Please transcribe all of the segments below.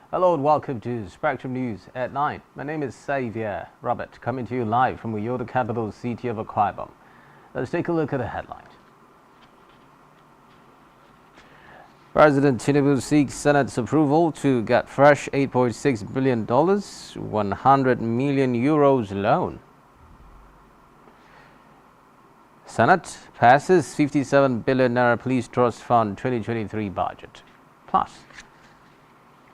Hello and welcome to Spectrum News at 9. My name is Xavier Robert, coming to you live from the capital city of Akwa Ibom. Let's take a look at the headlines. President Tinubu seeks Senate's approval to get fresh $8.6 billion, 100 million euros loan. Senate passes 57 billion naira Police Trust Fund 2023 budget. Plus,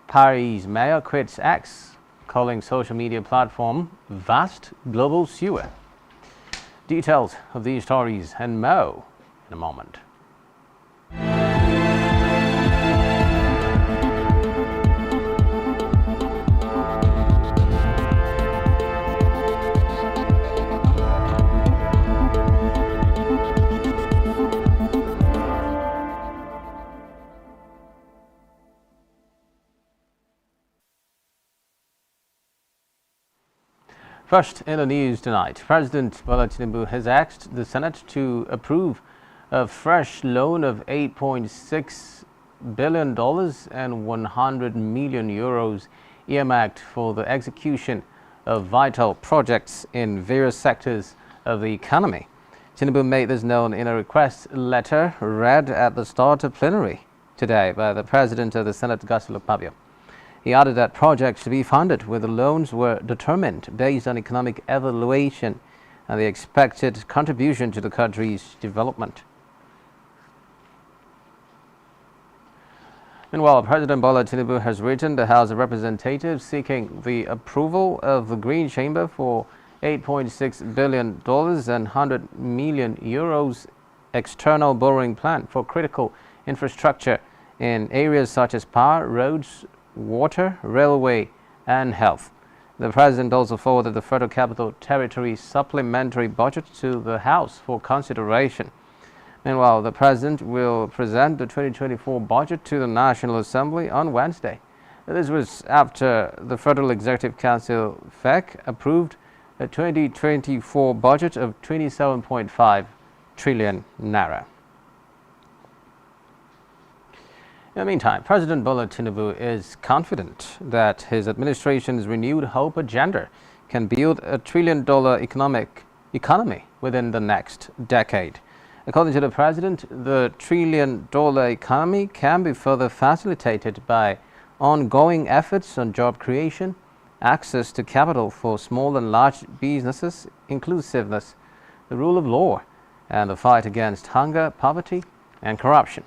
Paris mayor quits X, calling social media platform vast global sewer. Details of these stories and more in a moment. First in the news tonight, President Bola Tinubu has asked the Senate to approve a fresh loan of $8.6 billion and 100 million euros earmarked for the execution of vital projects in various sectors of the economy. Tinubu made this known in a request letter read at the start of plenary today by the President of the Senate, Godswill Akpabio. He added that projects to be funded with the loans were determined based on economic evaluation and the expected contribution to the country's development. Meanwhile, President Bola Tinubu has written the House of Representatives seeking the approval of the Green Chamber for $8.6 billion and 100 million euros external borrowing plan for critical infrastructure in areas such as power, roads, water, railway and health. The President also forwarded the Federal Capital Territory supplementary budget to the House for consideration. Meanwhile, the President will present the 2024 budget to the National Assembly on Wednesday. This was after the Federal Executive Council (FEC) approved a 2024 budget of 27.5 trillion naira. In the meantime, President Bola Tinubu is confident that his administration's renewed hope agenda can build a $1 trillion economy within the next decade. According to the President, the $1 trillion economy can be further facilitated by ongoing efforts on job creation, access to capital for small and large businesses, inclusiveness, the rule of law, and the fight against hunger, poverty, and corruption.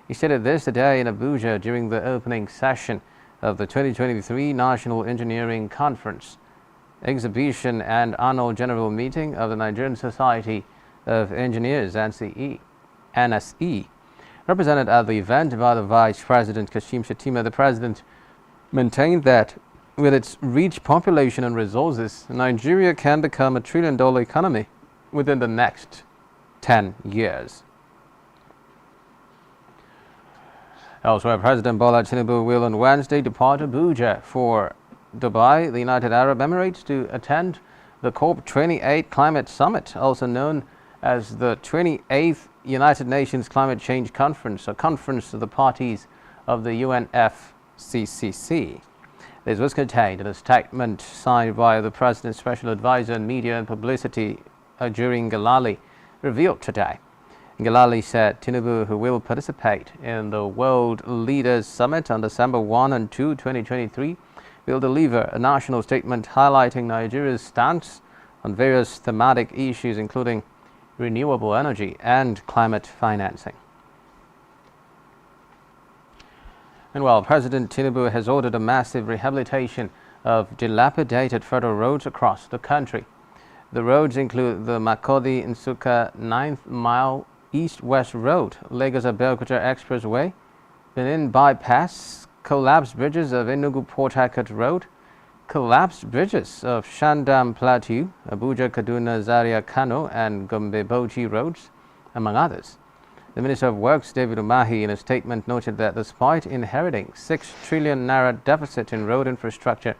He stated this today in Abuja during the opening session of the 2023 National Engineering Conference, Exhibition and Annual General Meeting of the Nigerian Society of Engineers (NSE). Represented at the event by the Vice President Kashim Shettima, the President maintained that with its rich population and resources, Nigeria can become a $1 trillion economy within the next 10 years. Elsewhere, President Bola Tinubu will on Wednesday depart Abuja for Dubai, the United Arab Emirates, to attend the COP28 Climate Summit, also known as the 28th United Nations Climate Change Conference, a conference of the parties of the UNFCCC. This was contained in a statement signed by the President's Special Advisor on Media and Publicity, Ajuri Ngelale, revealed today. Ngelale said Tinubu, who will participate in the World Leaders Summit on December 1 and 2, 2023, will deliver a national statement highlighting Nigeria's stance on various thematic issues, including renewable energy and climate financing. Meanwhile, President Tinubu has ordered a massive rehabilitation of dilapidated federal roads across the country. The roads include the Makurdi-Nsukka 9th Mile East-West Road, Lagos-Abeokuta Expressway, Benin Bypass, collapsed bridges of Enugu-Port Harcourt Road, collapsed bridges of Shandam Plateau, Abuja-Kaduna Zaria-Kano and Gombe-Bauchi roads, among others. The Minister of Works, David Umahi, in a statement noted that despite inheriting 6 trillion naira deficit in road infrastructure,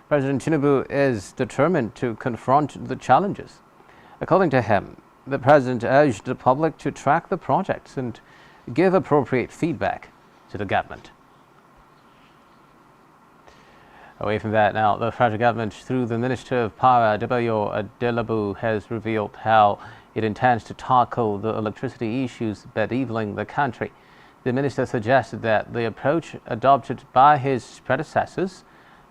President Tinubu is determined to confront the challenges. According to him, the President urged the public to track the projects and give appropriate feedback to the government. Away from that now, the federal government, through the Minister of Power, W. Adelabu, has revealed how it intends to tackle the electricity issues bedeviling the country. The minister suggested that the approach adopted by his predecessors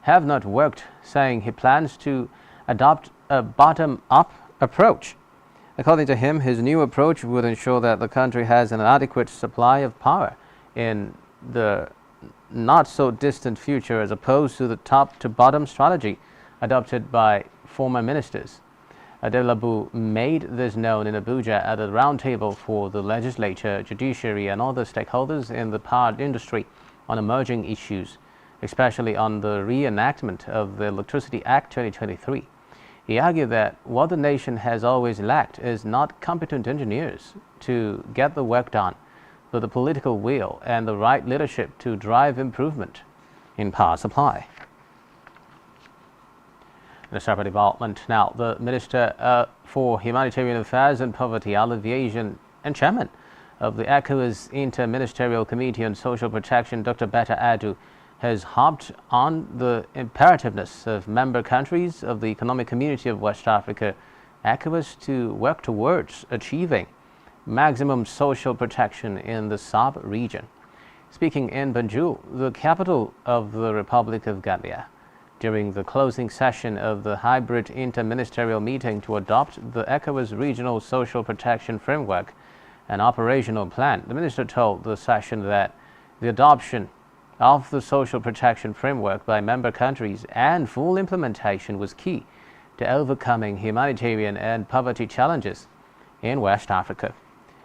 have not worked, saying he plans to adopt a bottom-up approach. According to him, his new approach would ensure that the country has an adequate supply of power in the not-so-distant future, as opposed to the top-to-bottom strategy adopted by former ministers. Adelabu made this known in Abuja at a roundtable for the legislature, judiciary and other stakeholders in the power industry on emerging issues, especially on the reenactment of the Electricity Act 2023. He argued that what the nation has always lacked is not competent engineers to get the work done, but the political will and the right leadership to drive improvement in power supply. In a separate development now, the Minister for Humanitarian Affairs and Poverty Alleviation and Chairman of the ECOWAS Inter-Ministerial Committee on Social Protection, Dr. Betta Adu, has harped on the imperativeness of member countries of the Economic Community of West Africa, ECOWAS, to work towards achieving maximum social protection in the sub-region. Speaking in Banjul, the capital of the Republic of Gambia, during the closing session of the hybrid interministerial meeting to adopt the ECOWAS Regional Social Protection Framework and Operational Plan, the minister told the session that the adoption of the social protection framework by member countries and full implementation was key to overcoming humanitarian and poverty challenges in West Africa.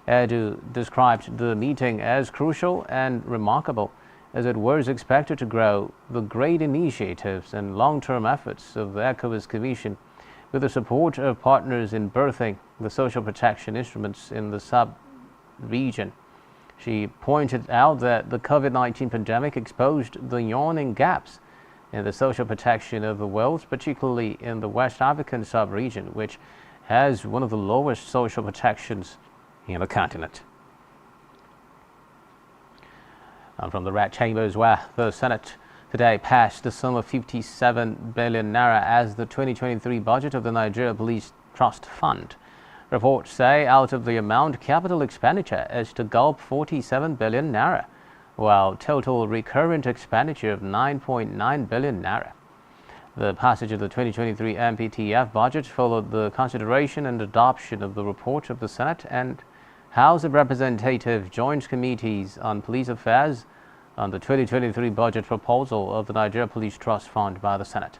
Edu described the meeting as crucial and remarkable, as it was expected to grow the great initiatives and long-term efforts of the ECOWAS Commission with the support of partners in birthing the social protection instruments in the sub-region. She pointed out that the COVID-19 pandemic exposed the yawning gaps in the social protection of the world, particularly in the West African sub-region, which has one of the lowest social protections in the continent. And from the Red Chambers, where the Senate today passed the sum of 57 billion naira as the 2023 budget of the Nigeria Police Trust Fund. Reports say out of the amount, capital expenditure is to gulp 47 billion naira, while total recurrent expenditure of 9.9 billion naira. The passage of the 2023 MPTF budget followed the consideration and adoption of the report of the Senate and House of Representatives Joint Committees on Police Affairs on the 2023 budget proposal of the Nigeria Police Trust Fund by the Senate.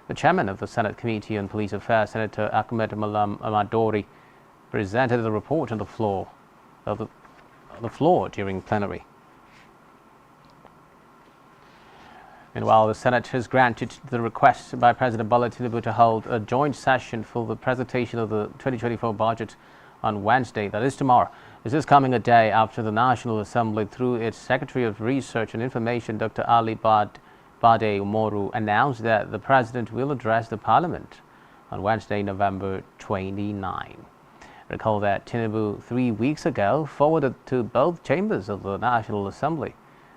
The chairman of the Senate Committee on Police Affairs, Senator Ahmed Malam Amadori, presented the report on the floor during plenary. Meanwhile, the Senate has granted the request by President Bola Tinubu to hold a joint session for the presentation of the 2024 budget on Wednesday, that is tomorrow. This is coming a day after the National Assembly, through its Secretary of Research and Information, Dr. Ali Bade Umoru, announced that the President will address the Parliament on Wednesday, November 29. Recall that Tinubu 3 weeks ago forwarded to both chambers of the National Assembly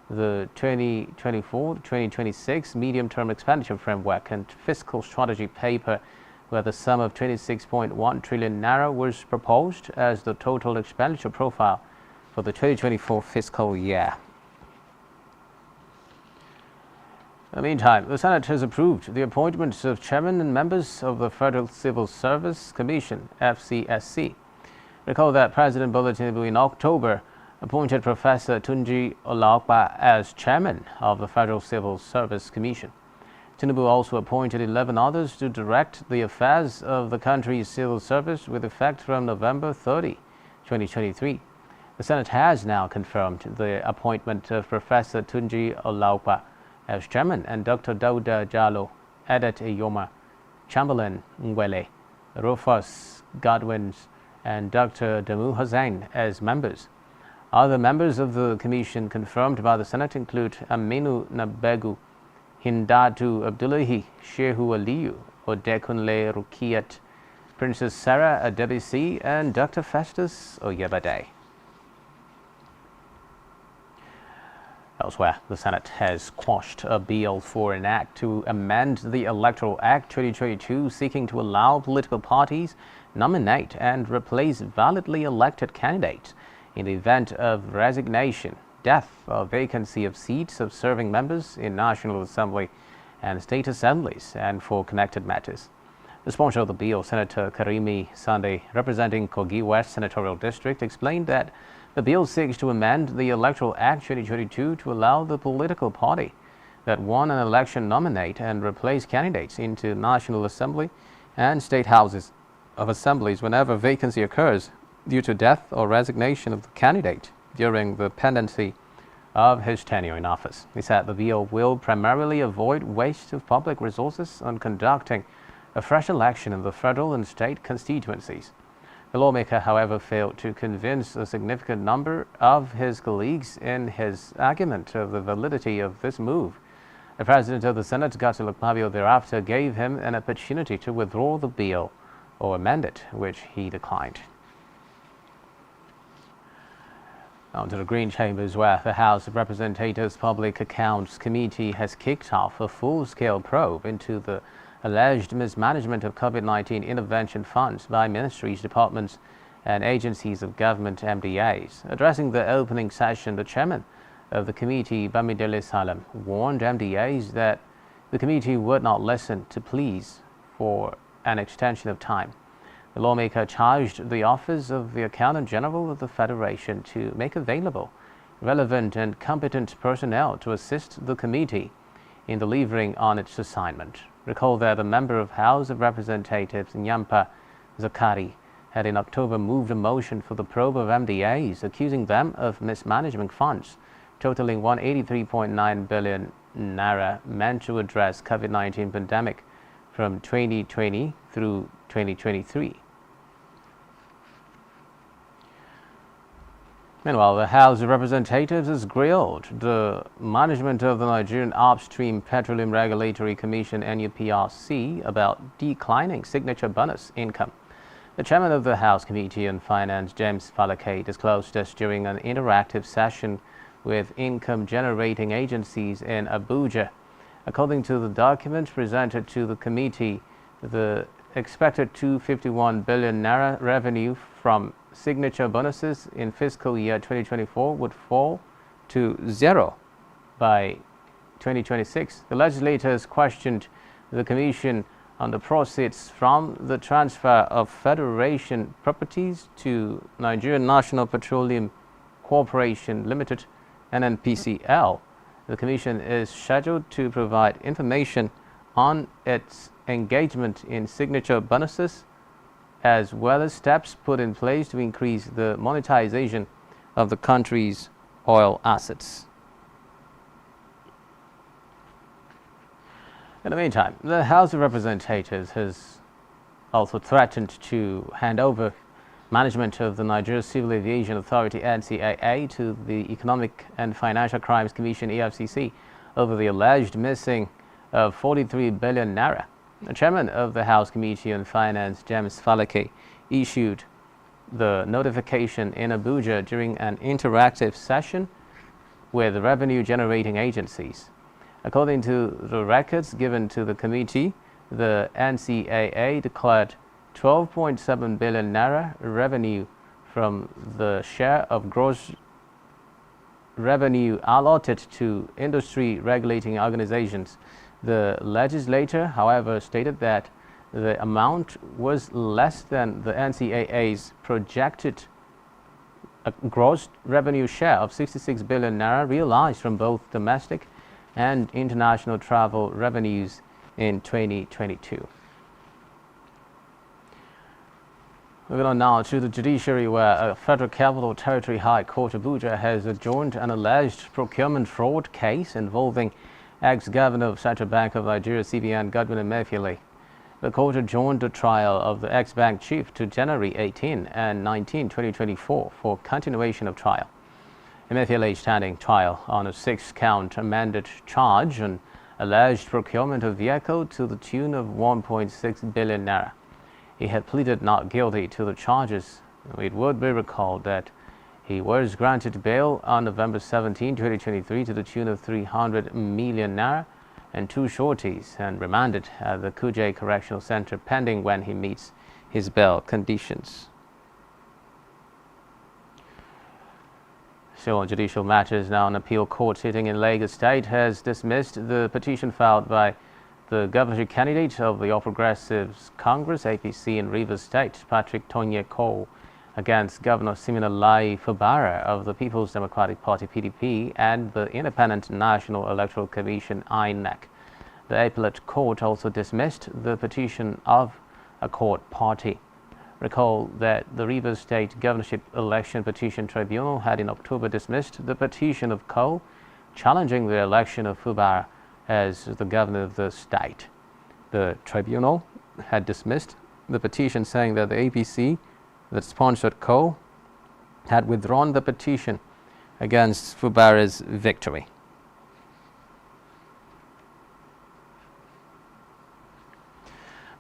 the 2024-2026 Medium-Term Expenditure Framework and Fiscal Strategy paper, where the sum of 26.1 trillion naira was proposed as the total expenditure profile for the 2024 fiscal year. In the meantime, the Senate has approved the appointments of chairmen and members of the Federal Civil Service Commission, FCSC. Recall that President Bola Tinubu in October appointed Professor Tunji Olaokpa as chairman of the Federal Civil Service Commission. Tinubu also appointed 11 others to direct the affairs of the country's civil service with effect from November 30, 2023. The Senate has now confirmed the appointment of Professor Tunji Olaokpa as chairman and Dr. Dauda Jallo, Edet Eyoma, Chamberlain Ngwele, Rufus Godwins, and Dr. Damu Hussain as members. Other members of the commission confirmed by the Senate include Aminu Nabegu, Hindatu Abdullahi, Shehu Aliyu, Odekunle Rukiat, Princess Sarah Adebisi, and Dr. Festus Oyebade. Elsewhere, the Senate has quashed a bill for an act to amend the Electoral Act 2022 seeking to allow political parties nominate and replace validly elected candidates in the event of resignation, death, or vacancy of seats of serving members in National Assembly and state assemblies and for connected matters. The sponsor of the bill, Senator Karimi Sande, representing Kogi West Senatorial District, explained that the bill seeks to amend the Electoral Act 2022 to allow the political party that won an election nominate and replace candidates into National Assembly and state houses of assemblies whenever vacancy occurs due to death or resignation of the candidate during the pendency of his tenure in office. He said the bill will primarily avoid waste of public resources on conducting a fresh election in the federal and state constituencies. The lawmaker, however, failed to convince a significant number of his colleagues in his argument of the validity of this move. The President of the Senate, Godswill Akpabio, thereafter gave him an opportunity to withdraw the bill or amend it, which he declined. On to the Green Chambers, where the House of Representatives Public Accounts Committee has kicked off a full-scale probe into the alleged mismanagement of COVID-19 intervention funds by ministries, departments, and agencies of government MDAs. Addressing the opening session, the chairman of the committee, Bamidele Salem, warned MDAs that the committee would not listen to pleas for an extension of time. The lawmaker charged the Office of the Accountant General of the Federation to make available relevant and competent personnel to assist the committee in delivering on its assignment. Recall that the member of House of Representatives, Nyampa Zakari, had in October moved a motion for the probe of MDAs, accusing them of mismanaging funds totaling 183.9 billion naira meant to address COVID-19 pandemic from 2020 through 2023. Meanwhile, the House of Representatives has grilled the management of the Nigerian Upstream Petroleum Regulatory Commission (NUPRC) about declining signature bonus income. The chairman of the House Committee on Finance, James Falake, disclosed this during an interactive session with income-generating agencies in Abuja. According to the document presented to the committee, the expected 251 billion naira revenue from signature bonuses in fiscal year 2024 would fall to zero by 2026. The legislators questioned the Commission on the proceeds from the transfer of Federation properties to Nigerian National Petroleum Corporation Limited, NNPCL. The Commission is scheduled to provide information on its engagement in signature bonuses, as well as steps put in place to increase the monetization of the country's oil assets. In the meantime, the House of Representatives has also threatened to hand over management of the Nigeria Civil Aviation Authority (NCAA) to the Economic and Financial Crimes Commission (EFCC) over the alleged missing of 43 billion naira. The chairman of the House Committee on Finance, James Falake, issued the notification in Abuja during an interactive session with revenue-generating agencies. According to the records given to the committee, the NCAA declared 12.7 billion naira revenue from the share of gross revenue allotted to industry regulating organizations. The legislator, however, stated that the amount was less than the NCAA's projected gross revenue share of 66 billion naira realized from both domestic and international travel revenues in 2022. Moving on now to the judiciary, where a Federal Capital Territory High Court Abuja has adjourned an alleged procurement fraud case involving ex-governor of Central Bank of Nigeria (CBN) Godwin Emefiele. The court adjourned the trial of the ex-bank chief to January 18 and 19, 2024 for continuation of trial. Emefiele is standing trial on a 6-count amended charge on alleged procurement of vehicle to the tune of 1.6 billion naira. He had pleaded not guilty to the charges. It would be recalled that He was granted bail on November 17, 2023 to the tune of 300 million naira and 2 shorties, and remanded at the Kuje Correctional Center pending when he meets his bail conditions. So on judicial matters now, an appeal court sitting in Lagos State has dismissed the petition filed by the governorship candidate of the All Progressives Congress APC in Rivers State, Patrick Tonye Cole, against Governor Siminalayi Fubara of the People's Democratic Party PDP and the Independent National Electoral Commission INEC. The appellate court also dismissed the petition of a court party. Recall that the Rivers State Governorship Election Petition Tribunal had in October dismissed the petition of Cole challenging the election of Fubara as the governor of the state. The tribunal had dismissed the petition, saying that the APC that sponsored Cole had withdrawn the petition against Fubara's victory.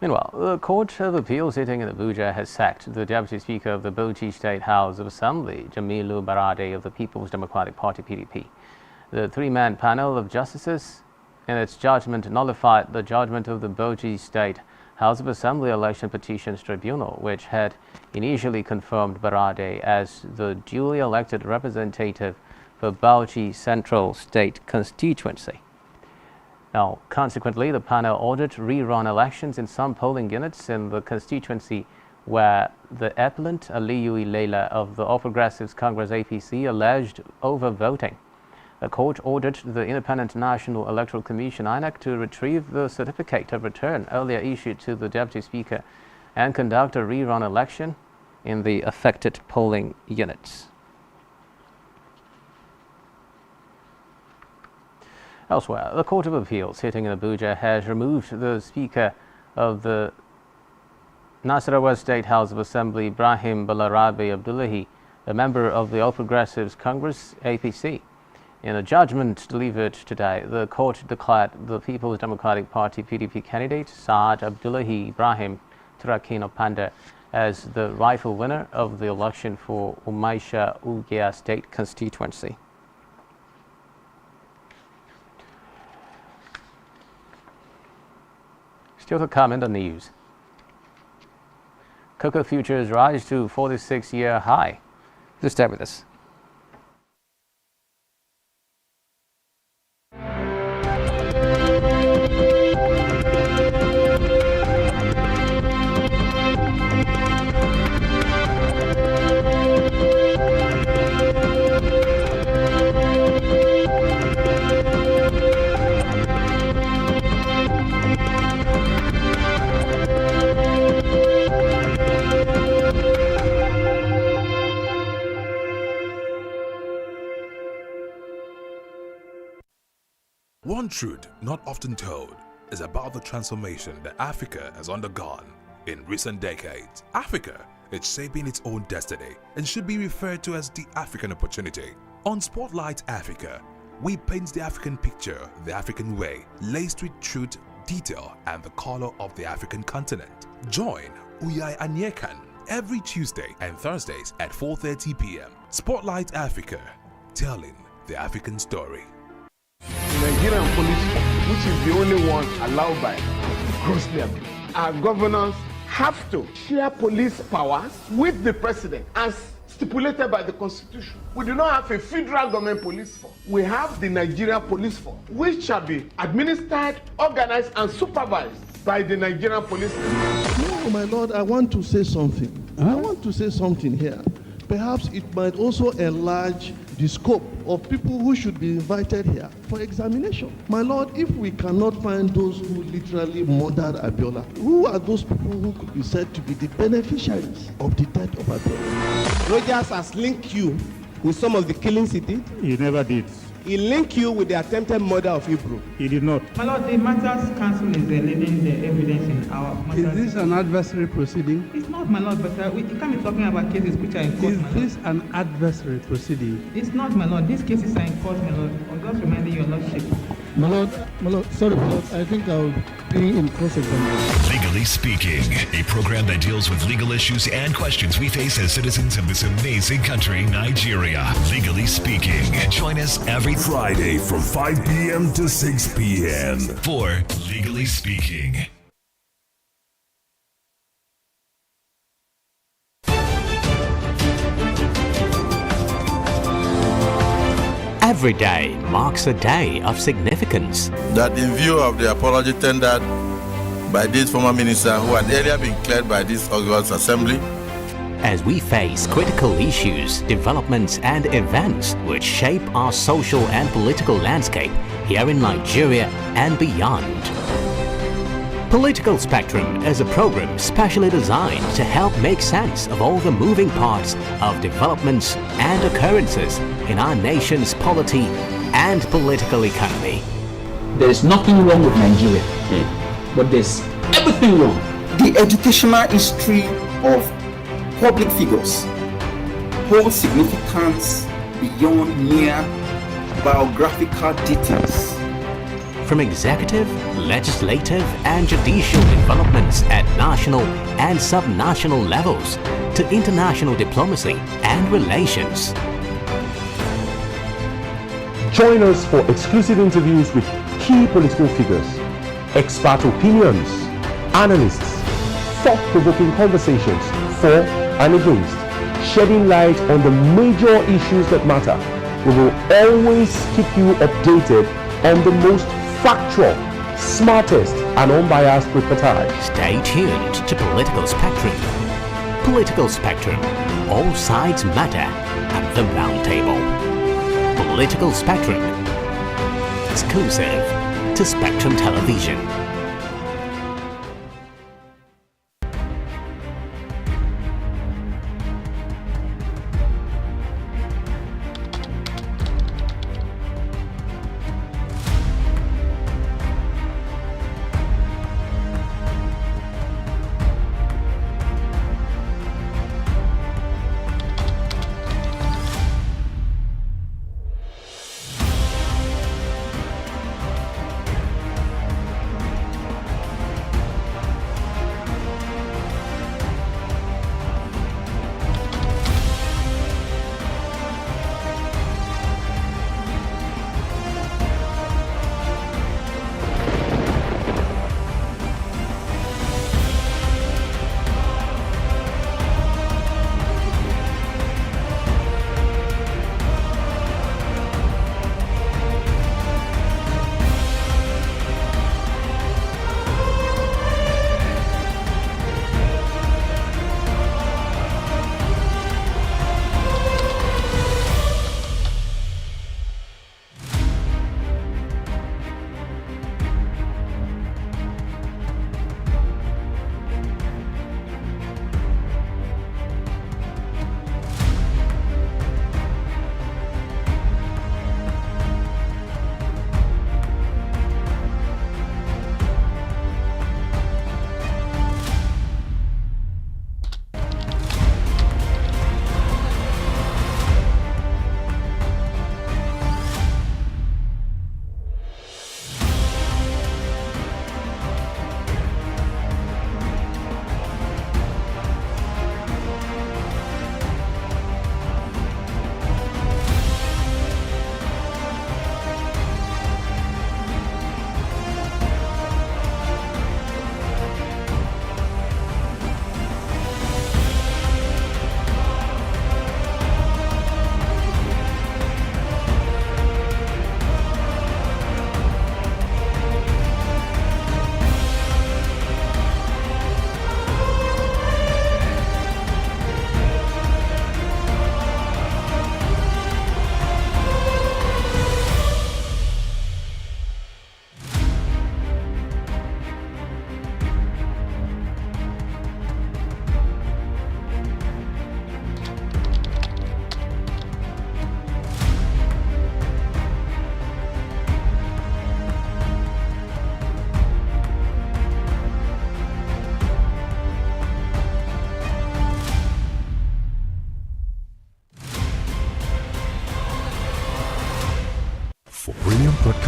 Meanwhile, the Court of Appeal sitting in Abuja has sacked the Deputy Speaker of the Bauchi State House of Assembly, Jamilu Barade of the People's Democratic Party PDP. The 3-man panel of justices, in its judgment, nullified the judgment of the Bauchi State House of Assembly Election Petitions Tribunal, which had initially confirmed Barade as the duly elected representative for Bauchi Central State constituency. Now, consequently, the panel ordered rerun elections in some polling units in the constituency where the appellant, Aliyu Ilela of the All Progressives Congress APC, alleged overvoting. The court ordered the Independent National Electoral Commission INEC to retrieve the certificate of return earlier issued to the Deputy Speaker and conduct a rerun election in the affected polling units. Elsewhere, the Court of Appeal sitting in Abuja has removed the Speaker of the Nasarawa State House of Assembly, Ibrahim Balarabe Abdullahi, a member of the All Progressives Congress APC. In a judgment delivered today, the court declared the People's Democratic Party PDP candidate, Saad Abdullahi Ibrahim Turakino Panda, as the rightful winner of the election for Umaisha Ugea State constituency. Still to come in the news. Cocoa futures rise to 46-year high. Just stay with us. One truth not often told is about the transformation that Africa has undergone in recent decades. Africa is shaping its own destiny and should be referred to as the African opportunity. On Spotlight Africa, we paint the African picture the African way, laced with truth, detail, and the color of the African continent. Join Uyai Anyekan every Tuesday and Thursdays at 4:30 p.m. Spotlight Africa, telling the African story. Nigerian police, which is the only one allowed by grossly abused. Our governors have to share police powers with the president as stipulated by the constitution. We do not have a federal government police force. We have the Nigeria Police Force, which shall be administered, organized, and supervised by the Nigerian police. No, my lord, I want to say something. I want to say something here. Perhaps it might also enlarge the scope of people who should be invited here for examination. My lord, if we cannot find those who literally murdered Abiola, who are those people who could be said to be the beneficiaries of the death of Abiola? Rogers has linked you with some of the killings he did? He never did. he linked you with the attempted murder of Hebrew. He did not. My Lord, the Matters Council is leading the evidence in our matters. Is this an adversary proceeding? It's not, my Lord, but you can't be talking about cases which are in court, Is my this an adversary proceeding? It's not, my Lord. These cases are in court, my Lord. I'm just reminding your Lordship. My Lord, sorry, my Lord, I think I'll be in cross-examination. Legally Speaking, a program that deals with legal issues and questions we face as citizens of this amazing country, Nigeria. Legally Speaking. Join us every Friday from 5 p.m. to 6 p.m. for Legally Speaking. Every day marks a day of significance. That in view of the apology tendered by this former minister who had earlier been cleared by this August Assembly, as we face critical issues, developments and events which shape our social and political landscape here in Nigeria and beyond. Political Spectrum is a program specially designed to help make sense of all the moving parts of developments and occurrences in our nation's polity and political economy. There is nothing wrong with Nigeria, but there's everything wrong. The educational history of public figures holds significance beyond mere biographical details. From executive, legislative and judicial developments at national and subnational levels to international diplomacy and relations. Join us for exclusive interviews with key political figures, expert opinions, analysts, thought-provoking conversations for and against, shedding light on the major issues that matter. We will always keep you updated on the most factual, smartest and unbiased reportage. Stay tuned to Political Spectrum. Political Spectrum. All sides matter at the round table. Political Spectrum. Exclusive to Spectrum Television.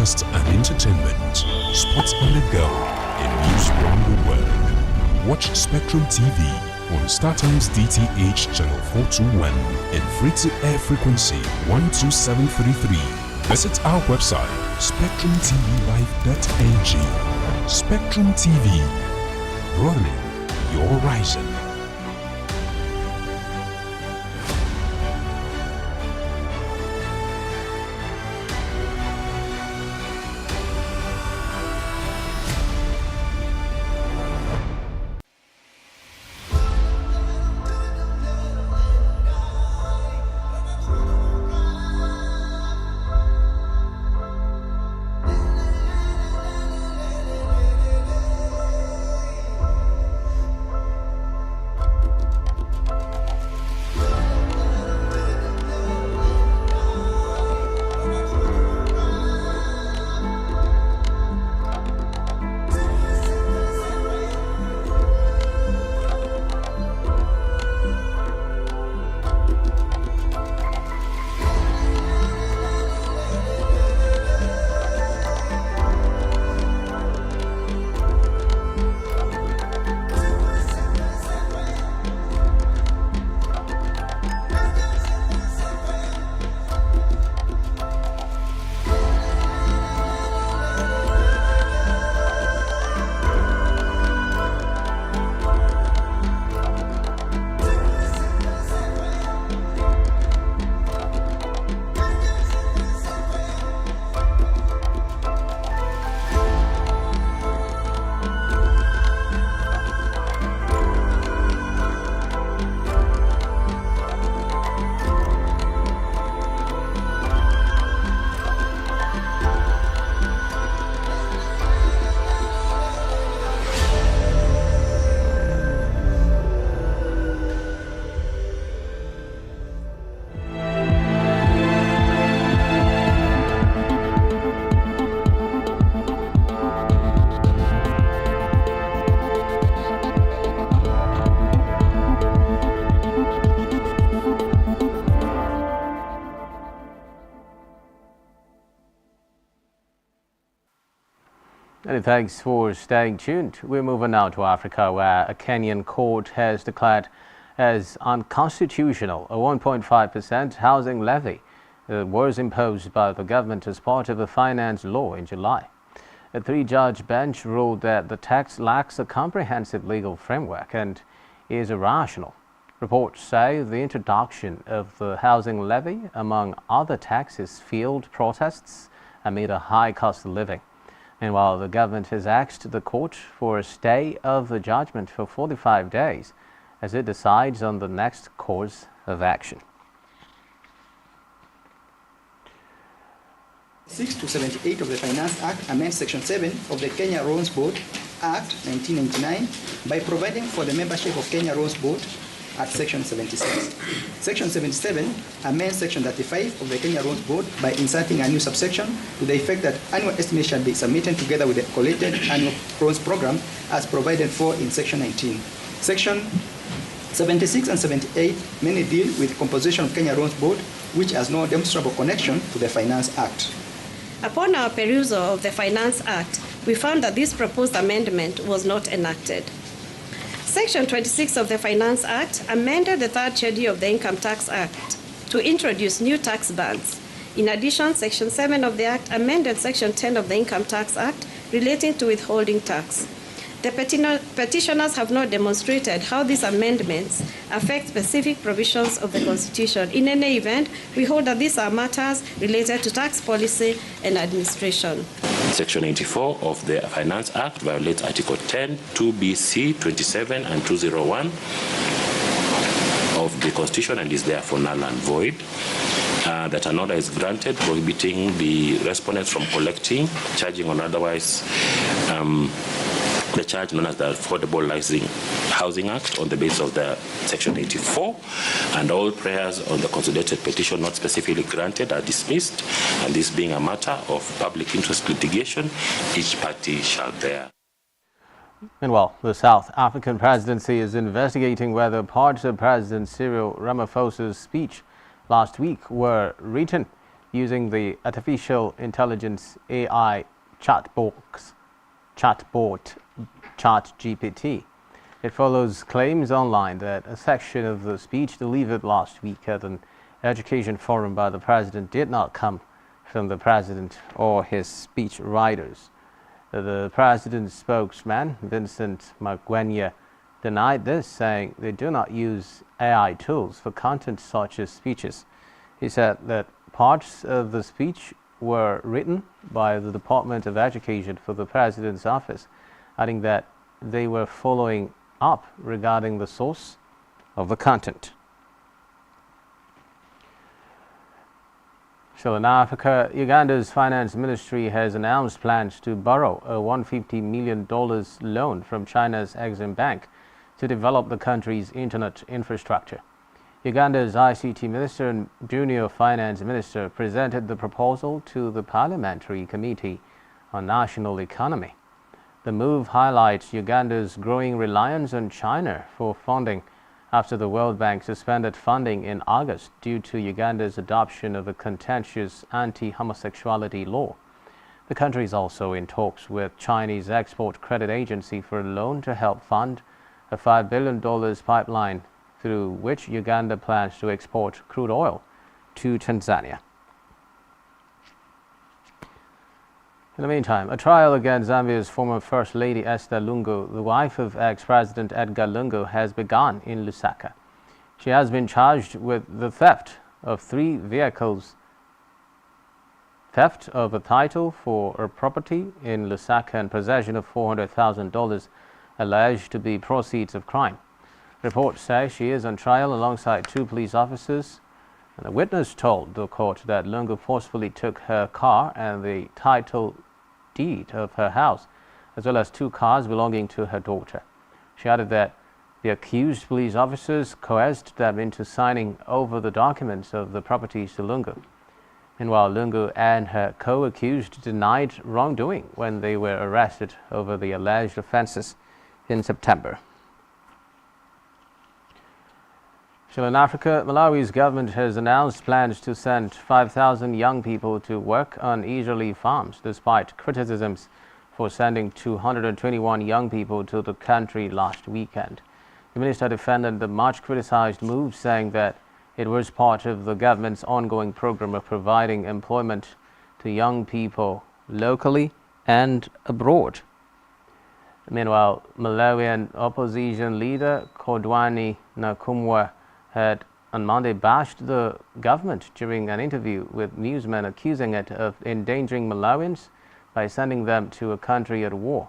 broadcast and entertainment, sports on the go, and news from the world. Watch Spectrum TV on StarTimes DTH Channel 421 and free-to-air frequency 12733. Visit our website, spectrumtvlive.ng. Spectrum TV, broadening your horizon. Many thanks for staying tuned. We're moving now to Africa, where a Kenyan court has declared as unconstitutional a 1.5% housing levy that was imposed by the government as part of a finance law in July. A three-judge bench ruled that the tax lacks a comprehensive legal framework and is irrational. Reports say the introduction of the housing levy, among other taxes, fueled protests amid a high cost of living. Meanwhile, the government has asked the court for a stay of the judgment for 45 days as it decides on the next course of action. 6 to 78 of the Finance Act amends Section 7 of the Kenya Loans Board Act 1999 by providing for the membership of Kenya Loans Board at Section 76. Section 77 amends Section 35 of the Kenya Loans Board by inserting a new subsection to the effect that annual estimates shall be submitted together with the collected annual loans program as provided for in Section 19. Section 76 and 78 mainly deal with composition of Kenya Loans Board, which has no demonstrable connection to the Finance Act. Upon our perusal of the Finance Act, we found that this proposed amendment was not enacted. Section 26 of the Finance Act amended the third schedule of the Income Tax Act to introduce new tax bands. In addition, Section 7 of the Act amended Section 10 of the Income Tax Act relating to withholding tax. The petitioners have not demonstrated how these amendments affect specific provisions of the Constitution. In any event, we hold that these are matters related to tax policy and administration. Section 84 of the Finance Act violates Article 10, 2BC, 27, and 201 of the Constitution and is therefore null and void. That an order is granted prohibiting the respondents from collecting, charging, or otherwise the charge known as the Affordable Housing Act on the basis of the Section 84, and all prayers on the consolidated petition not specifically granted are dismissed, and this being a matter of public interest litigation, each party shall bear. Meanwhile, the South African presidency is investigating whether parts of President Cyril Ramaphosa's speech last week were written using the artificial intelligence AI chatbot ChatGPT. It follows claims online that a section of the speech delivered last week at an education forum by the president did not come from the president or his speech writers. The president's spokesman, Vincent Magwenya, denied this, saying they do not use AI tools for content such as speeches. He said that parts of the speech were written by the Department of Education for the president's office, adding that they were following up regarding the source of the content. Still in Africa, Uganda's finance ministry has announced plans to borrow a $150 million loan from China's Exim Bank to develop the country's internet infrastructure. Uganda's ICT minister and junior finance minister presented the proposal to the Parliamentary Committee on National Economy. The move highlights Uganda's growing reliance on China for funding after the World Bank suspended funding in August due to Uganda's adoption of a contentious anti-homosexuality law. The country is also in talks with Chinese Export Credit Agency for a loan to help fund a $5 billion pipeline through which Uganda plans to export crude oil to Tanzania. In the meantime, a trial against Zambia's former First Lady Esther Lungu, the wife of ex-President Edgar Lungu, has begun in Lusaka. She has been charged with the theft of 3 vehicles, theft of a title for a property in Lusaka, and possession of $400,000 alleged to be proceeds of crime. Reports say she is on trial alongside 2 police officers, and a witness told the court that Lungu forcefully took her car and the title deed of her house, as well as 2 cars belonging to her daughter. She added that the accused police officers coerced them into signing over the documents of the properties to Lungu. Meanwhile, Lungu and her co-accused denied wrongdoing when they were arrested over the alleged offences in September. Still in Africa, Malawi's government has announced plans to send 5,000 young people to work on Israeli farms, despite criticisms for sending 221 young people to the country last weekend. The minister defended the much criticized move, saying that it was part of the government's ongoing program of providing employment to young people locally and abroad. Meanwhile, Malawian opposition leader Kodwani Nkrumah had on Monday bashed the government during an interview with newsmen, accusing it of endangering Malawians by sending them to a country at war.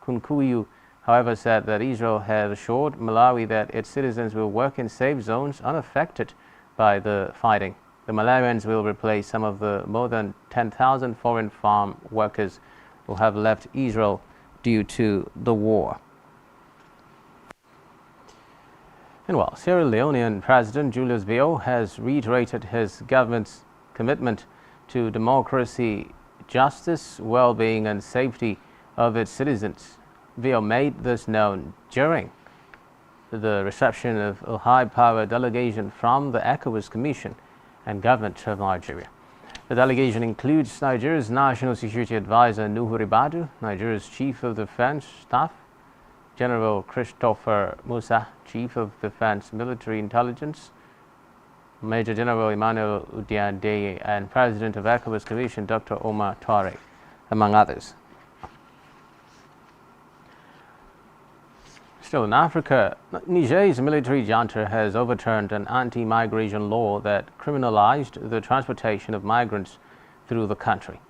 Kunkuyu, however, said that Israel had assured Malawi that its citizens will work in safe zones unaffected by the fighting. The Malawians will replace some of the more than 10,000 foreign farm workers who have left Israel due to the war. Meanwhile, Sierra Leonean President Julius Bio has reiterated his government's commitment to democracy, justice, well-being and safety of its citizens. Bio made this known during the reception of a high-power delegation from the ECOWAS Commission and government of Nigeria. The delegation includes Nigeria's National Security Advisor Nuhu Ribadu, Nigeria's Chief of Defense Staff General Christopher Musa, Chief of Defense Military Intelligence, Major General Emmanuel Udiade, and President of ECOWAS Commission Dr. Omar Touare, among others. Still in Africa, Niger's military junta has overturned an anti-migration law that criminalized the transportation of migrants through the country.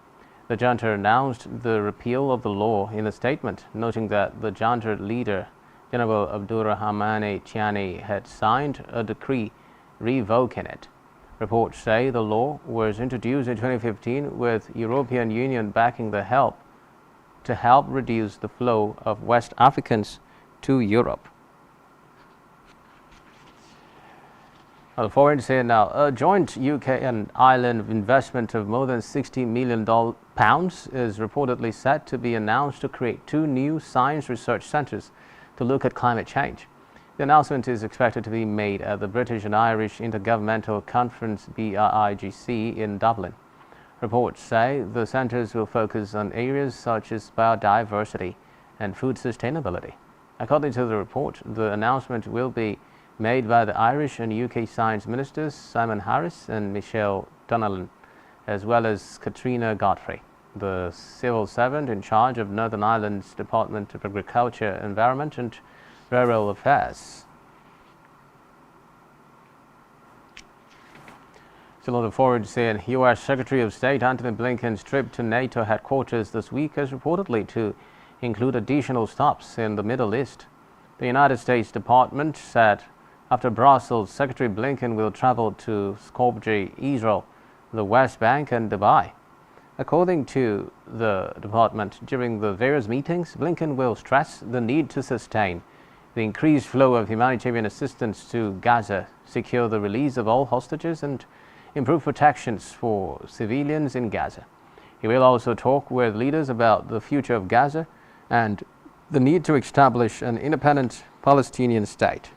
The junta announced the repeal of the law in a statement, noting that the junta leader, General Abdurrahmane Tiani, had signed a decree revoking it. Reports say the law was introduced in 2015 with European Union backing the help to help reduce the flow of West Africans to Europe. The foreign say now a joint UK and Ireland investment of more than £60 million is reportedly set to be announced to create 2 new science research centres to look at climate change. The announcement is expected to be made at the British and Irish Intergovernmental Conference BRIGC in Dublin. Reports say the centres will focus on areas such as biodiversity and food sustainability. According to the report, the announcement will be made by the Irish and UK Science Ministers Simon Harris and Michelle Donnellan, as well as Katrina Godfrey, the civil servant in charge of Northern Ireland's Department of Agriculture, Environment and Rural Affairs. Still on the forward scene, U.S. Secretary of State Antony Blinken's trip to NATO headquarters this week is reportedly to include additional stops in the Middle East. The United States Department said after Brussels, Secretary Blinken will travel to Skopje, Israel, the West Bank and Dubai. According to the department, during the various meetings, Blinken will stress the need to sustain the increased flow of humanitarian assistance to Gaza, secure the release of all hostages and improve protections for civilians in Gaza. He will also talk with leaders about the future of Gaza and the need to establish an independent Palestinian state.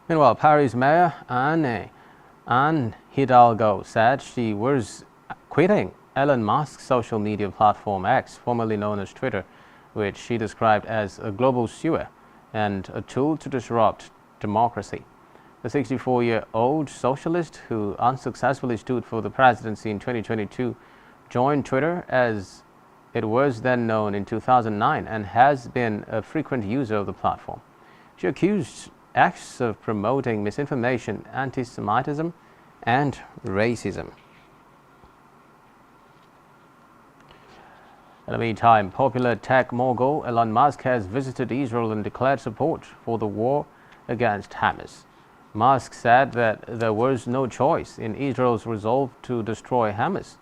Meanwhile, Paris Mayor Anne Hidalgo said she was quitting Elon Musk's social media platform X, formerly known as Twitter, which she described as a global sewer and a tool to disrupt democracy. The 64-year-old socialist, who unsuccessfully stood for the presidency in 2022, joined Twitter as it was then known in 2009 and has been a frequent user of the platform. She accused X of promoting misinformation, anti-Semitism and racism. In the meantime, popular tech mogul Elon Musk has visited Israel and declared support for the war against Hamas. Musk said that there was no choice in Israel's resolve to destroy Hamas.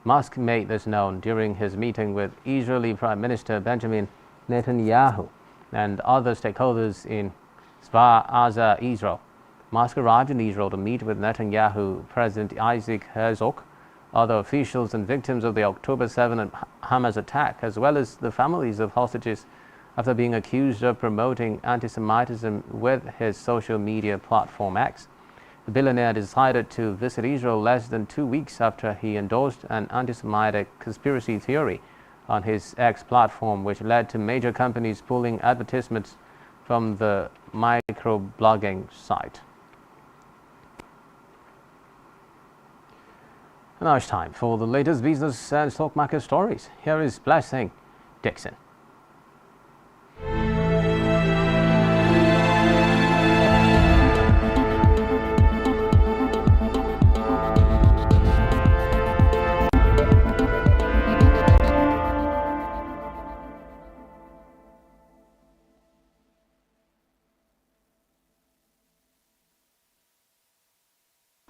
Musk made this known during his meeting with Israeli Prime Minister Benjamin Netanyahu and other stakeholders in Svar, Israel. Musk arrived in Israel to meet with Netanyahu, President Isaac Herzog, other officials and victims of the October 7 Hamas attack, as well as the families of hostages, after being accused of promoting anti-Semitism with his social media platform X. The billionaire decided to visit Israel less than 2 weeks after he endorsed an anti-Semitic conspiracy theory on his X platform, which led to major companies pulling advertisements from the microblogging site. And now it's time for the latest business and stock market stories. Here is Blessing Dixon.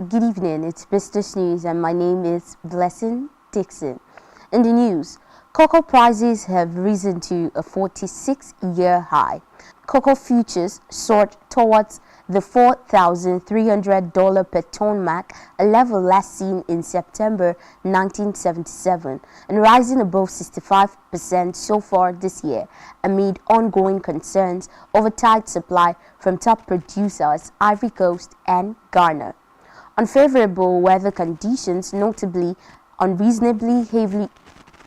Good evening, it's Business News and my name is Blessing Dixon. In the news, cocoa prices have risen to a 46-year high. Cocoa futures soared towards the $4,300 per ton mark, a level last seen in September 1977, and rising above 65% so far this year, amid ongoing concerns over tight supply from top producers Ivory Coast and Ghana. Unfavorable weather conditions, notably unreasonably heavy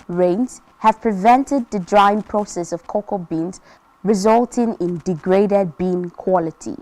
rains, have prevented the drying process of cocoa beans, resulting in degraded bean quality.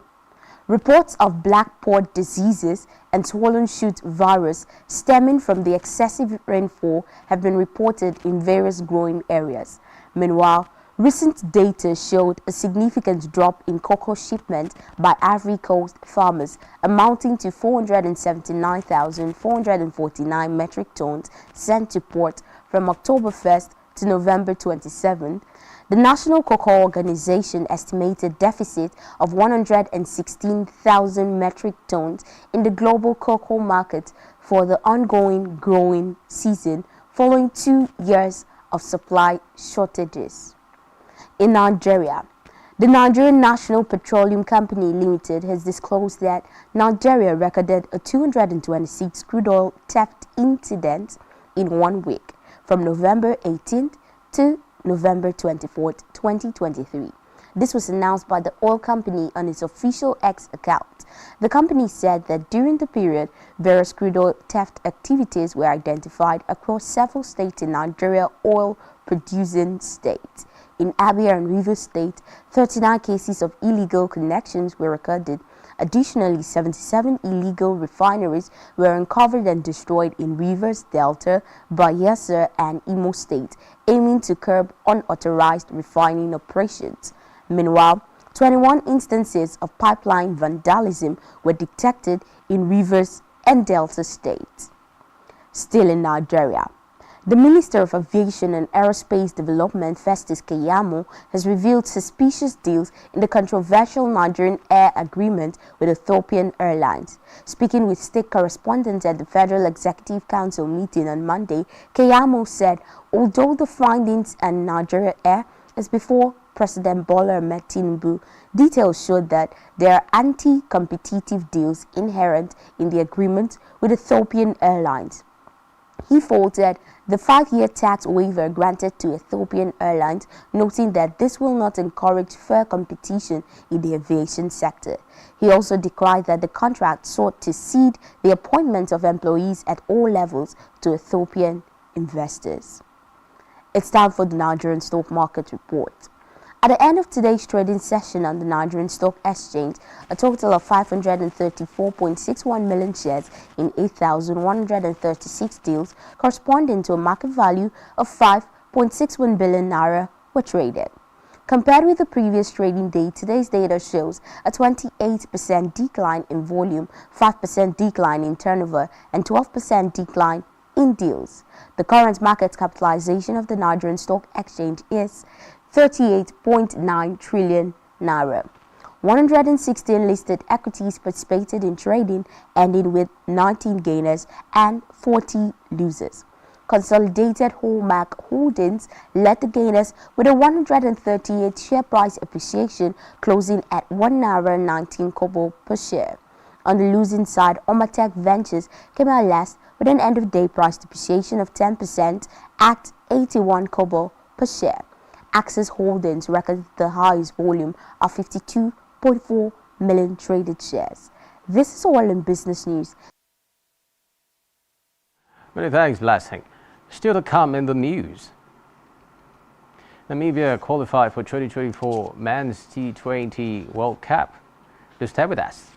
Reports of black pod diseases and swollen shoot virus stemming from the excessive rainfall have been reported in various growing areas. Meanwhile, recent data showed a significant drop in cocoa shipment by Ivory Coast farmers, amounting to 479,449 metric tons sent to port from October 1st to November 27th. The National Cocoa Organization estimated deficit of 116,000 metric tons in the global cocoa market for the ongoing growing season, following 2 years of supply shortages. In Nigeria, the Nigerian National Petroleum Company Limited has disclosed that Nigeria recorded a 226 crude oil theft incident in 1 week, from November 18th to November 24, 2023. This was announced by the oil company on its official X account. The company said that during the period, various crude oil theft activities were identified across several states in Nigeria oil-producing states. In Abia and Rivers State, 39 cases of illegal connections were recorded. Additionally, 77 illegal refineries were uncovered and destroyed in Rivers, Delta, Bayelsa, and Imo State, aiming to curb unauthorized refining operations. Meanwhile, 21 instances of pipeline vandalism were detected in Rivers and Delta states. Still in Nigeria, the Minister of Aviation and Aerospace Development, Festus Keyamo, has revealed suspicious deals in the controversial Nigerian Air Agreement with Ethiopian Airlines. Speaking with state correspondents at the Federal Executive Council meeting on Monday, Keyamo said, although the findings and Nigeria Air is before President Bola Ahmed Tinubu, details showed that there are anti-competitive deals inherent in the agreement with Ethiopian Airlines. He faulted the 5-year tax waiver granted to Ethiopian Airlines, noting that this will not encourage fair competition in the aviation sector. He also decried that the contract sought to cede the appointment of employees at all levels to Ethiopian investors. It's time for the Nigerian stock market report. At the end of today's trading session on the Nigerian Stock Exchange, a total of 534.61 million shares in 8,136 deals, corresponding to a market value of 5.61 billion naira, were traded. Compared with the previous trading day, today's data shows a 28% decline in volume, 5% decline in turnover, and 12% decline in deals. The current market capitalization of the Nigerian Stock Exchange is 38.9 trillion naira. 116 listed equities participated in trading, ending with 19 gainers and 40 losers. Consolidated Hallmark Holdings led the gainers with a 138 share price appreciation, closing at 1 naira 19 kobo per share. On the losing side, Omatech Ventures came out last with an end-of-day price depreciation of 10% at 81 kobo per share. Access Holdings recorded the highest volume of 52.4 million traded shares. This is all in business news. Many thanks, Blessing. Still to come in the news. Namibia qualified for 2024 Men's T20 World Cup. Do stay with us.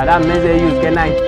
Adam meze use good night.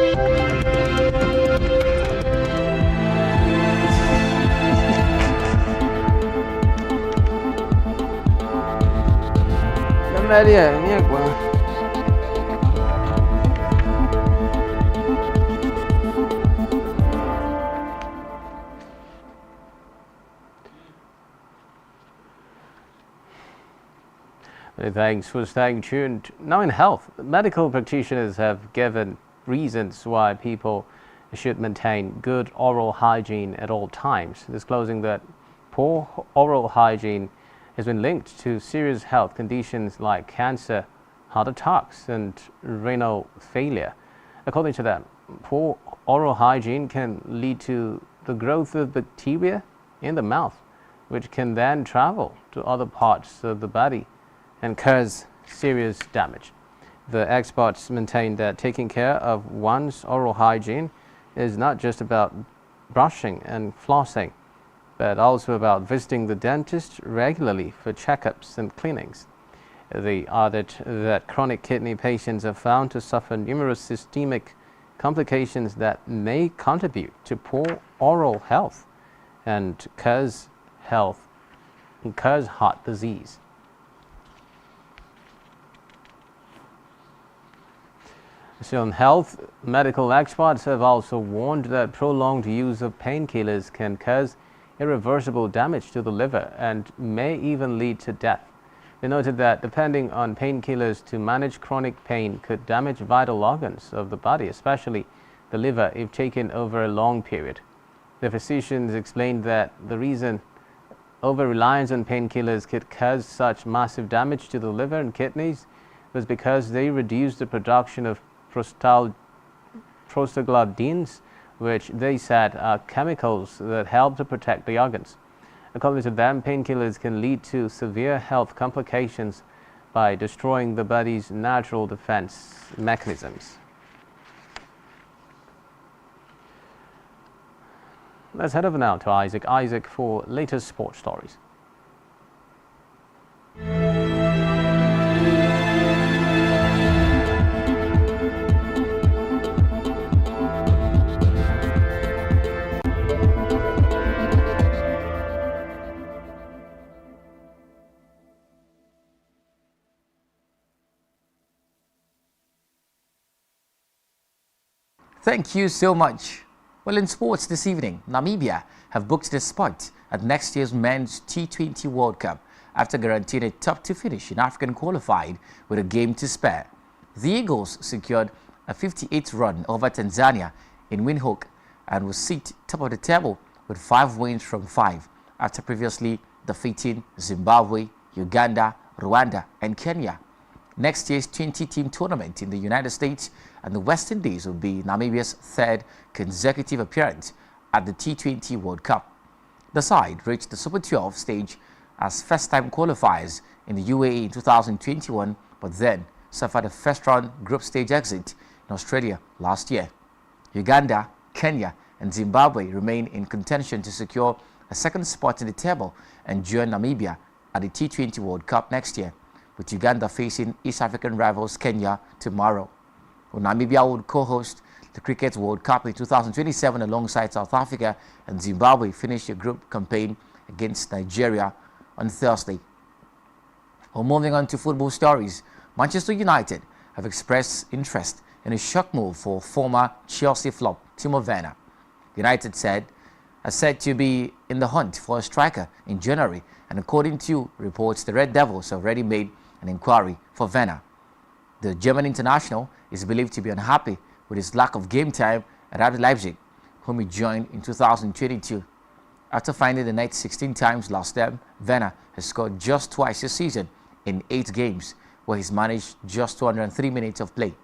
Thanks for staying tuned. Now in health, medical practitioners have given reasons why people should maintain good oral hygiene at all times, disclosing that poor oral hygiene has been linked to serious health conditions like cancer, heart attacks, and renal failure. According to them, poor oral hygiene can lead to the growth of bacteria in the mouth, which can then travel to other parts of the body and cause serious damage. The experts maintain that taking care of one's oral hygiene is not just about brushing and flossing, but also about visiting the dentist regularly for checkups and cleanings. They added that chronic kidney patients are found to suffer numerous systemic complications that may contribute to poor oral health and cause heart disease. So in health, medical experts have also warned that prolonged use of painkillers can cause irreversible damage to the liver and may even lead to death. They noted that depending on painkillers to manage chronic pain could damage vital organs of the body, especially the liver, if taken over a long period. The physicians explained that the reason over-reliance on painkillers could cause such massive damage to the liver and kidneys was because they reduced the production of prostaglandins, which they said are chemicals that help to protect the organs. According to them, painkillers can lead to severe health complications by destroying the body's natural defense mechanisms. Let's head over now to Isaac for latest sports stories. Thank you so much. Well, in sports this evening, Namibia have booked their spot at next year's Men's T20 World Cup after guaranteeing a top 2 finish in African qualified with a game to spare. The Eagles secured a 58th run over Tanzania in Windhoek and will sit top of the table with 5 wins from 5 after previously defeating Zimbabwe, Uganda, Rwanda and Kenya. Next year's 20-team tournament in the United States and the West Indies will be Namibia's 3rd consecutive appearance at the T20 World Cup. The side reached the Super 12 stage as first-time qualifiers in the UAE in 2021, but then suffered a first-round group stage exit in Australia last year. Uganda, Kenya and Zimbabwe remain in contention to secure a 2nd spot in the table and join Namibia at the T20 World Cup next year, with Uganda facing East African rivals Kenya tomorrow. Well, Namibia would co-host the Cricket World Cup in 2027 alongside South Africa, and Zimbabwe finished a group campaign against Nigeria on Thursday. Well, moving on to football stories, Manchester United have expressed interest in a shock move for former Chelsea flop Timo Werner. United are said to be in the hunt for a striker in January, and according to reports, the Red Devils have already made an inquiry for Werner. The German international is believed to be unhappy with his lack of game time at RB Leipzig, whom he joined in 2022. After finding the net 16 times last term, Werner has scored just twice this season in 8 games, where he's managed just 203 minutes of play.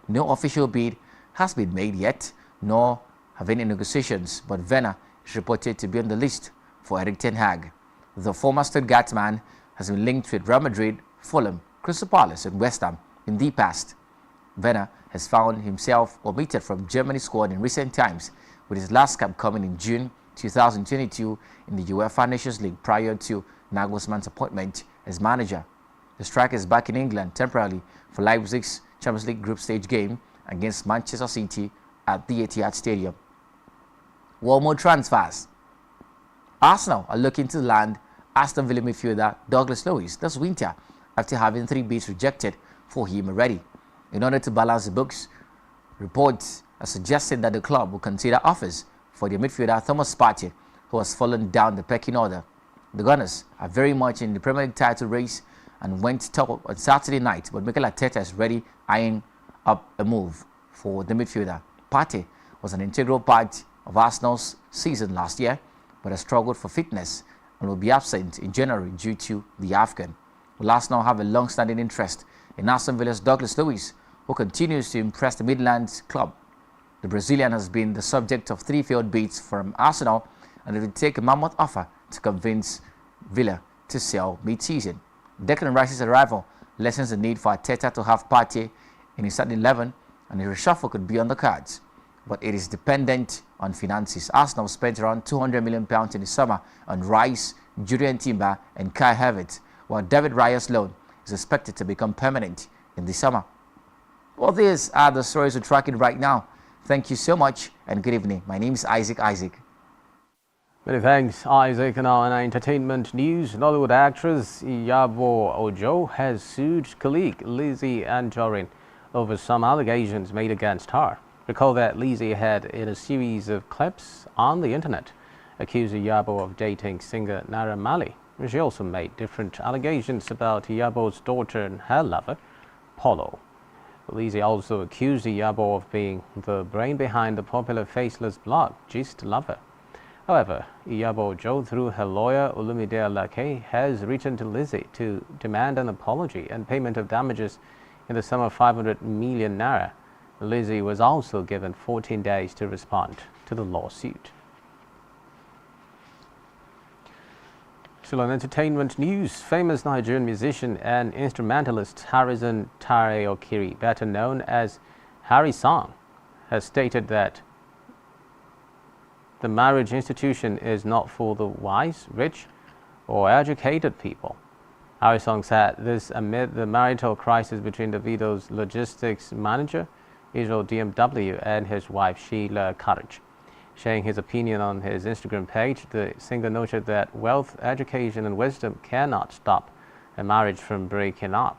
No official bid has been made yet, nor have any negotiations, but Werner is reported to be on the list for Erik ten Hag. The former Stuttgart man has been linked with Real Madrid, Fulham, Crystal Palace and West Ham in the past. Werner has found himself omitted from Germany's squad in recent times, with his last cap coming in June 2022 in the UEFA Nations League prior to Nagelsmann's appointment as manager. The striker is back in England temporarily for Leipzig's Champions League group stage game against Manchester City at the DTH Stadium. One more transfers. Arsenal are looking to land Aston Villa midfielder Douglas Luiz this winter after having 3 bids rejected for him already. In order to balance the books, reports are suggesting that the club will consider offers for the midfielder Thomas Partey, who has fallen down the pecking order. The Gunners are very much in the Premier League title race and went top on Saturday night, but Mikel Arteta is ready eyeing up a move for the midfielder. Partey was an integral part of Arsenal's season last year, but has struggled for fitness and will be absent in January due to the AFCON. Will Arsenal have a long-standing interest in Aston Villa's Douglas Luiz, who continues to impress the Midlands club? The Brazilian has been the subject of 3 failed bids from Arsenal, and it will take a mammoth offer to convince Villa to sell mid-season. Declan Rice's arrival lessens the need for Arteta to have Partey in his starting 11, and a reshuffle could be on the cards. But it is dependent on finances. Arsenal spent around £200 million in the summer on Rice, Julian Timber and Kai Havertz, while David Raya's loan is expected to become permanent in the summer. Well, these are the stories we're tracking right now. Thank you so much and good evening. My name is Isaac. Many thanks, Isaac. And now in entertainment news, Nollywood actress Iyabo Ojo has sued colleague Lizzie Anjorin over some allegations made against her. Recall that Lizzie had, in a series of clips on the internet, accused Iyabo of dating singer Naira Marley. She also made different allegations about Iyabo's daughter and her lover, Paulo. Lizzie also accused Iyabo of being the brain behind the popular faceless blog, Gist Lover. However, Iyabo Ojo, through her lawyer Olumide Alake, has written to Lizzie to demand an apology and payment of damages in the sum of 500 million naira. Lizzie was also given 14 days to respond to the lawsuit. Still on entertainment news, famous Nigerian musician and instrumentalist Harrison Tare Okiri, better known as Harry Song, has stated that the marriage institution is not for the wise, rich, or educated people. Harry Song said this amid the marital crisis between Davido's logistics manager, Israel DMW, and his wife Sheila Courage. Sharing his opinion on his Instagram page, the singer noted that wealth, education, and wisdom cannot stop a marriage from breaking up.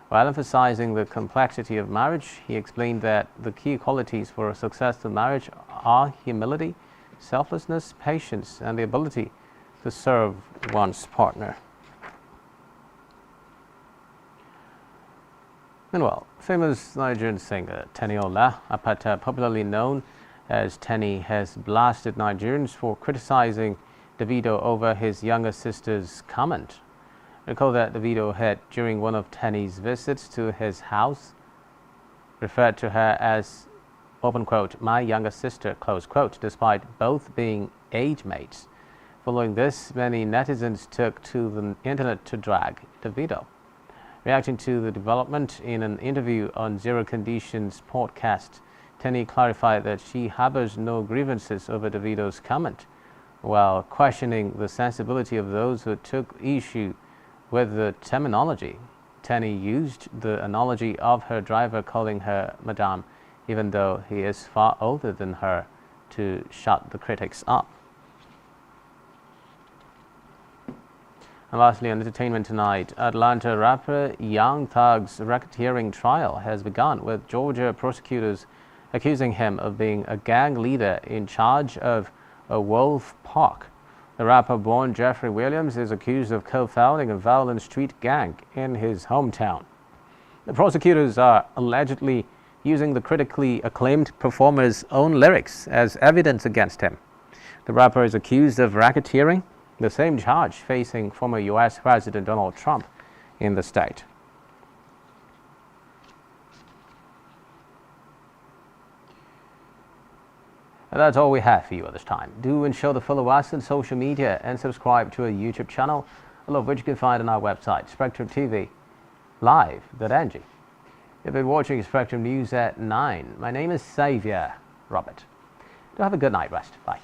While emphasizing the complexity of marriage, he explained that the key qualities for a successful marriage are humility, selflessness, patience, and the ability to serve one's partner. Meanwhile, famous Nigerian singer Teniola Apata, popularly known as Tenny, has blasted Nigerians for criticizing Davido over his younger sister's comment. Recall that Davido had, during one of Tenny's visits to his house, referred to her as, open quote, my younger sister, close quote, despite both being age mates. Following this, many netizens took to the internet to drag Davido. Reacting to the development in an interview on Zero Conditions podcast, Tenny clarified that she harbors no grievances over Davido's comment, while questioning the sensibility of those who took issue with the terminology. Tenny used the analogy of her driver calling her Madame, even though he is far older than her, to shut the critics up. And lastly, on entertainment tonight, Atlanta rapper Young Thug's racketeering trial has begun, with Georgia prosecutors accusing him of being a gang leader in charge of a Wolf Park. The rapper-born Jeffrey Williams is accused of co-founding a violent street gang in his hometown. The prosecutors are allegedly using the critically acclaimed performer's own lyrics as evidence against him. The rapper is accused of racketeering, the same charge facing former U.S. President Donald Trump in the state. And that's all we have for you at this time. Do ensure to follow us on social media and subscribe to our YouTube channel, all of which you can find on our website, spectrumtvlive.ng. You've been watching Spectrum News at 9. My name is Xavier Robert. Do have a good night rest. Bye.